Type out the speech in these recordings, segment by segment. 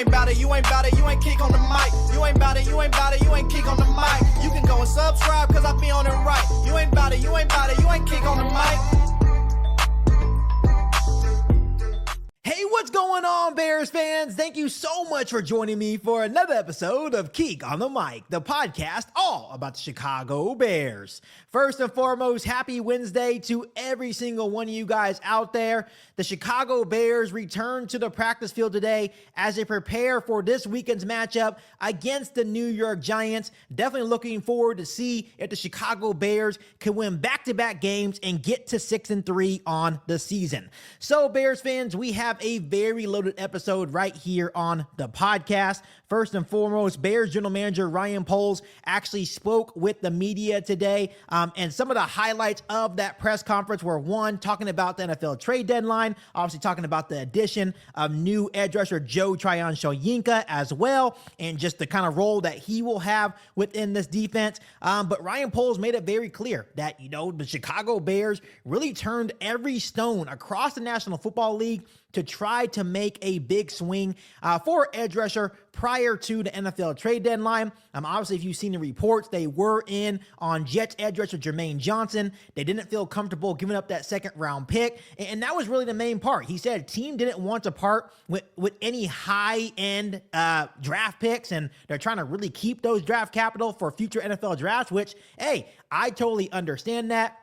You ain't bout it, you ain't kick on the mic. You ain't bout it, you ain't bout it, you ain't kick on the mic. You can go and subscribe, cause I be on it right. You ain't bout it, you ain't bout it, you ain't kick on the mic. Hey, what's going on, Bears fans? Thank you so much for joining me for another episode of Keek on the Mic, the podcast all about the Chicago Bears. First and foremost, happy Wednesday to every single one of you guys out there. The Chicago Bears return to the practice field today as they prepare for this weekend's matchup against the New York Giants. Definitely looking forward to see if the Chicago Bears can win back-to-back games and get to 6-3 on the season. So, Bears fans, we have a very loaded episode right here on the podcast. First and foremost, Bears general manager Ryan Poles actually spoke with the media today, and some of the highlights of that press conference were, one, talking about the NFL trade deadline, obviously talking about the addition of new edge rusher Joe Tryon-Shoyinka as well, and just the kind of role that he will have within this defense. But Ryan Poles made it very clear that, the Chicago Bears really turned every stone across the National Football League to try to make a big swing for edge rusher prior to the NFL trade deadline. Obviously, if you've seen the reports, they were in on Jets edge rusher Jermaine Johnson. They didn't feel comfortable giving up that second round pick, and that was really the main part. He said team didn't want to part with any high-end draft picks, and they're trying to really keep those draft capital for future NFL drafts, which, hey, I totally understand that.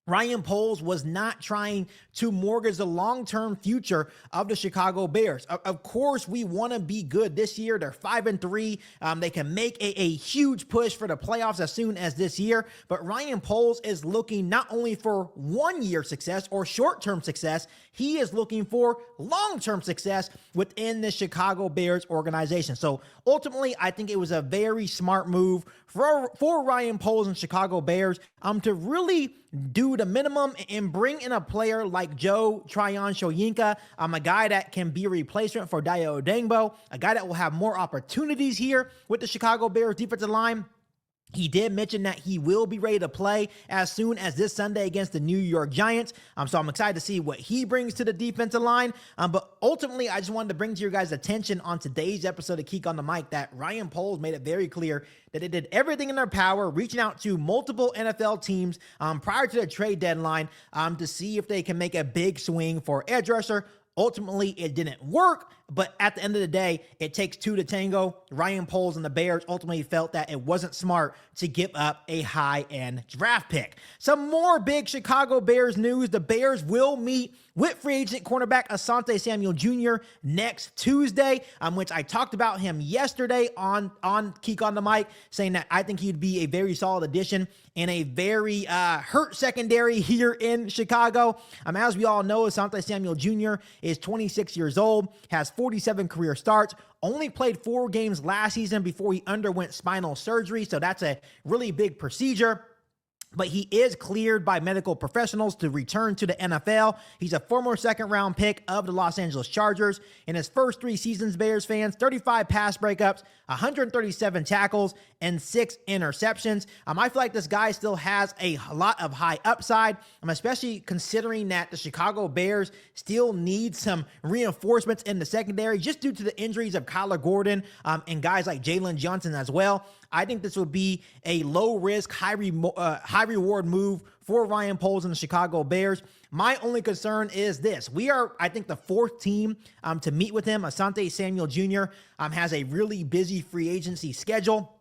Ryan Poles was not trying to mortgage the long-term future of the Chicago Bears. Of course, we want to be good this year. They're 5-3. They can make a huge push for the playoffs as soon as this year. But Ryan Poles is looking not only for one-year success or short-term success, he is looking for long-term success within the Chicago Bears organization. So ultimately, I think it was a very smart move for Ryan Poles and Chicago Bears to really do the minimum and bring in a player like Joe Tryon-Shoyinka, a guy that can be a replacement for Dayo Odeyingbo, a guy that will have more opportunities here with the Chicago Bears defensive line. He did mention that he will be ready to play as soon as this Sunday against the New York Giants. So I'm excited to see what he brings to the defensive line. But ultimately, I just wanted to bring to your guys' attention on today's episode of Keek on the Mic that Ryan Poles made it very clear that they did everything in their power, reaching out to multiple NFL teams prior to the trade deadline to see if they can make a big swing for edge rusher. Ultimately, it didn't work, but at the end of the day, it takes two to tango. Ryan Poles and the Bears ultimately felt that it wasn't smart to give up a high-end draft pick. Some more big Chicago Bears news. The Bears will meet with free agent cornerback Asante Samuel Jr. next Tuesday, which I talked about him yesterday on Keek on the Mic, saying that I think he'd be a very solid addition in a very hurt secondary here in Chicago. As we all know, Asante Samuel Jr. is 26 years old, has 47 career starts, only played 4 games last season before he underwent spinal surgery, so that's a really big procedure. But he is cleared by medical professionals to return to the NFL. He's a former second-round pick of the Los Angeles Chargers. In his first 3 seasons, Bears fans, 35 pass breakups, 137 tackles, and 6 interceptions. I feel like this guy still has a lot of high upside, especially considering that the Chicago Bears still need some reinforcements in the secondary just due to the injuries of Kyler Gordon and guys like Jalen Johnson as well. I think this would be a low-risk, high-reward move for Ryan Poles and the Chicago Bears. My only concern is this. We are, I think, the 4th team to meet with him. Asante Samuel Jr. Has a really busy free agency schedule.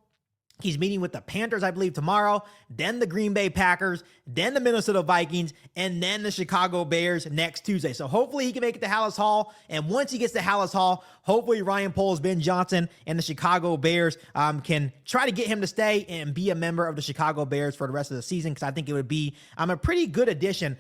He's meeting with the Panthers, I believe, tomorrow, then the Green Bay Packers, then the Minnesota Vikings, and then the Chicago Bears next Tuesday. So hopefully he can make it to Hallis Hall. And once he gets to Hallis Hall, hopefully Ryan Poles, Ben Johnson, and the Chicago Bears can try to get him to stay and be a member of the Chicago Bears for the rest of the season, because I think it would be a pretty good addition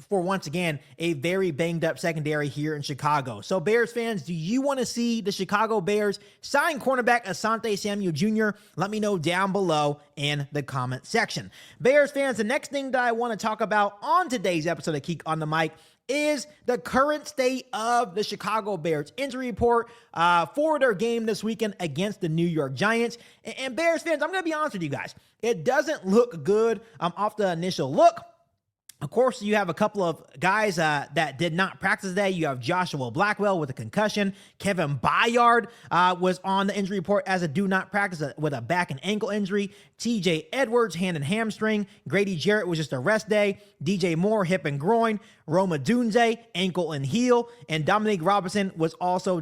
for, once again, a very banged up secondary here in Chicago. So Bears fans, do you want to see the Chicago Bears sign cornerback Asante Samuel Jr.? Let me know down below in the comment section. Bears fans, the next thing that I want to talk about on today's episode of Keek on the Mic is the current state of the Chicago Bears injury report for their game this weekend against the New York Giants. And Bears fans, I'm going to be honest with you guys. It doesn't look good off the initial look. Of course, you have a couple of guys that did not practice today. You have Joshua Blackwell with a concussion. Kevin Byard was on the injury report as a do not practice with a back and ankle injury. TJ Edwards, hand and hamstring. Grady Jarrett was just a rest day. DJ Moore, hip and groin. Roma Dunze, ankle and heel. And Dominique Robinson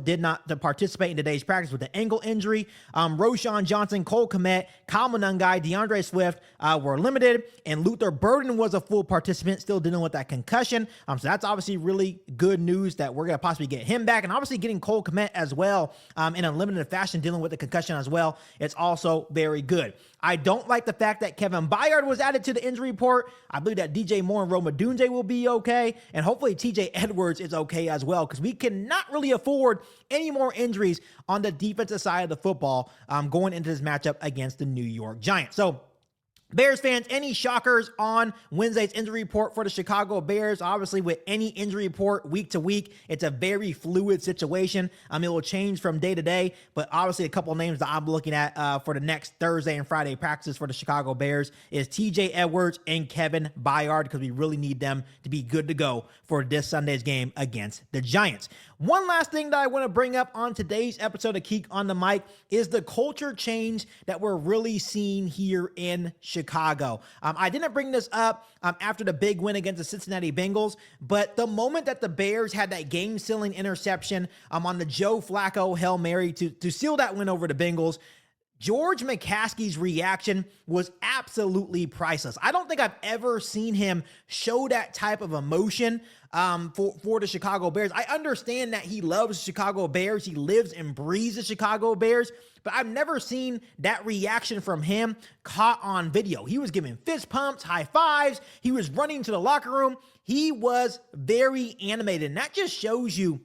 did not participate in today's practice with an ankle injury. Roshan Johnson, Cole Kmet, Kyle Monangai, DeAndre Swift were limited. And Luther Burden was a full participant, still dealing with that concussion. So that's obviously really good news that we're going to possibly get him back. And obviously getting Cole Kmet as well in a limited fashion, dealing with the concussion as well. It's also very good. I don't like the fact that Kevin Byard was added to the injury report. I believe that DJ Moore and Roma Dunze will be okay. And hopefully TJ Edwards is okay as well, because we cannot really afford any more injuries on the defensive side of the football going into this matchup against the New York Giants. So Bears fans, any shockers on Wednesday's injury report for the Chicago Bears? Obviously, with any injury report week to week, it's a very fluid situation. It will change from day to day, but obviously a couple of names that I'm looking at for the next Thursday and Friday practices for the Chicago Bears is TJ Edwards and Kevin Byard, because we really need them to be good to go for this Sunday's game against the Giants. One last thing that I want to bring up on today's episode of Keek on the Mic is the culture change that we're really seeing here in Chicago. I didn't bring this up after the big win against the Cincinnati Bengals, but the moment that the Bears had that game-sealing interception on the Joe Flacco Hail Mary to seal that win over the Bengals, George McCaskey's reaction was absolutely priceless. I don't think I've ever seen him show that type of emotion for the Chicago Bears. I understand that he loves Chicago Bears. He lives and breathes the Chicago Bears, but I've never seen that reaction from him caught on video. He was giving fist pumps, high fives. He was running to the locker room. He was very animated, and that just shows you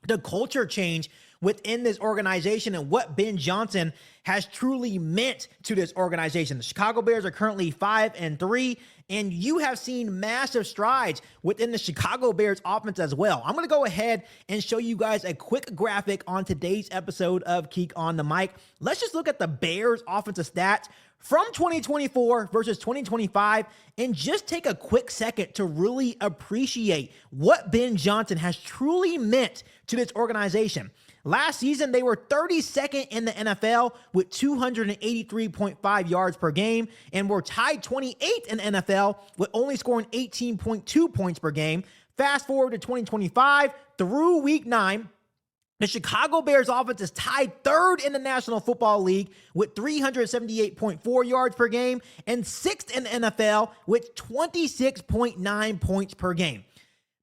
the culture change within this organization and what Ben Johnson has truly meant to this organization. The Chicago Bears are currently 5-3, and you have seen massive strides within the Chicago Bears offense as well. I'm going to go ahead and show you guys a quick graphic on today's episode of Keek on the Mic. Let's just look at the Bears offensive stats from 2024 versus 2025 and just take a quick second to really appreciate what Ben Johnson has truly meant to this organization. Last season, they were 32nd in the NFL with 283.5 yards per game and were tied 28th in the NFL with only scoring 18.2 points per game. Fast forward to 2025 through week 9, the Chicago Bears offense is tied third in the National Football League with 378.4 yards per game and 6th in the NFL with 26.9 points per game.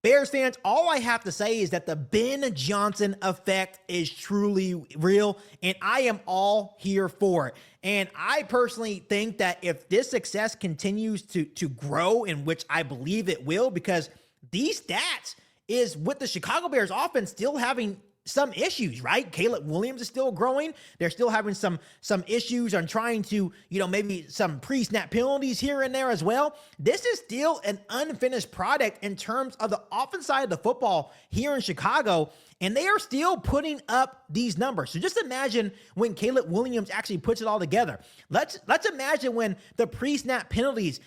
Bears fans, all I have to say is that the Ben Johnson effect is truly real, and I am all here for it. And I personally think that if this success continues to grow, in which I believe it will, because these stats is with the Chicago Bears offense still having some issues, right? Caleb Williams is still growing. They're still having some issues on trying to, maybe some pre-snap penalties here and there as well. This is still an unfinished product in terms of the offense side of the football here in Chicago, and they are still putting up these numbers. So just imagine when Caleb Williams actually puts it all together. Let's imagine when the pre-snap penalties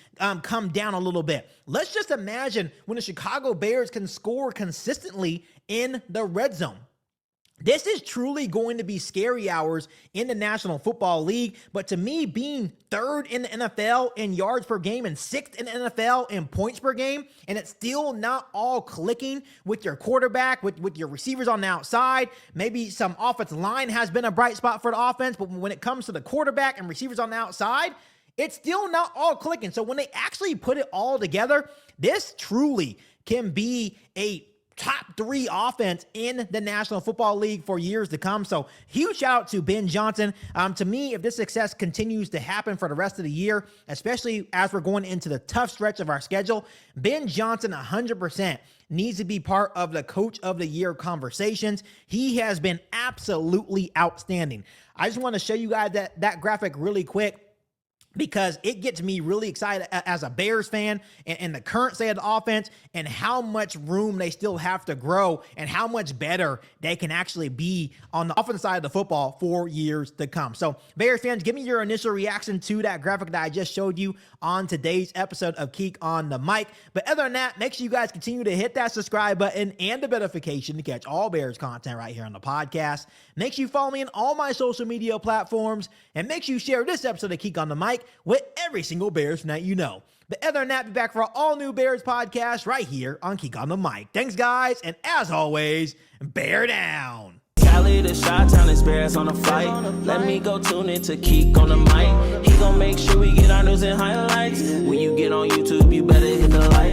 come down a little bit. Let's just imagine when the Chicago Bears can score consistently in the red zone. This is truly going to be scary hours in the National Football League, but to me, being third in the NFL in yards per game and 6th in the NFL in points per game, and it's still not all clicking with your quarterback, with your receivers on the outside. Maybe some offensive line has been a bright spot for the offense, but when it comes to the quarterback and receivers on the outside, it's still not all clicking. So when they actually put it all together, this truly can be a top 3 offense in the National Football League for years to come. So huge shout out to Ben Johnson. To me, if this success continues to happen for the rest of the year, especially as we're going into the tough stretch of our schedule, Ben Johnson 100% needs to be part of the Coach of the Year conversations. He has been absolutely outstanding. I just want to show you guys that graphic really quick. because it gets me really excited as a Bears fan and the current state of the offense and how much room they still have to grow and how much better they can actually be on the offensive side of the football for years to come. So Bears fans, give me your initial reaction to that graphic that I just showed you on today's episode of Keek on the Mic. But other than that, make sure you guys continue to hit that subscribe button and the notification to catch all Bears content right here on the podcast. Make sure you follow me on all my social media platforms, and make sure you share this episode of Keek on the Mic with every single Bears fan that you know. But other than that, be back for an all new Bears podcast right here on Keek on the Mic. Thanks, guys, and as always, bear down. Cali to Chi-Town, it's Bears on the flight. Let me go tune in to Keek on the Mic. He gon' make sure we get our news and highlights. When you get on YouTube, you better hit the like.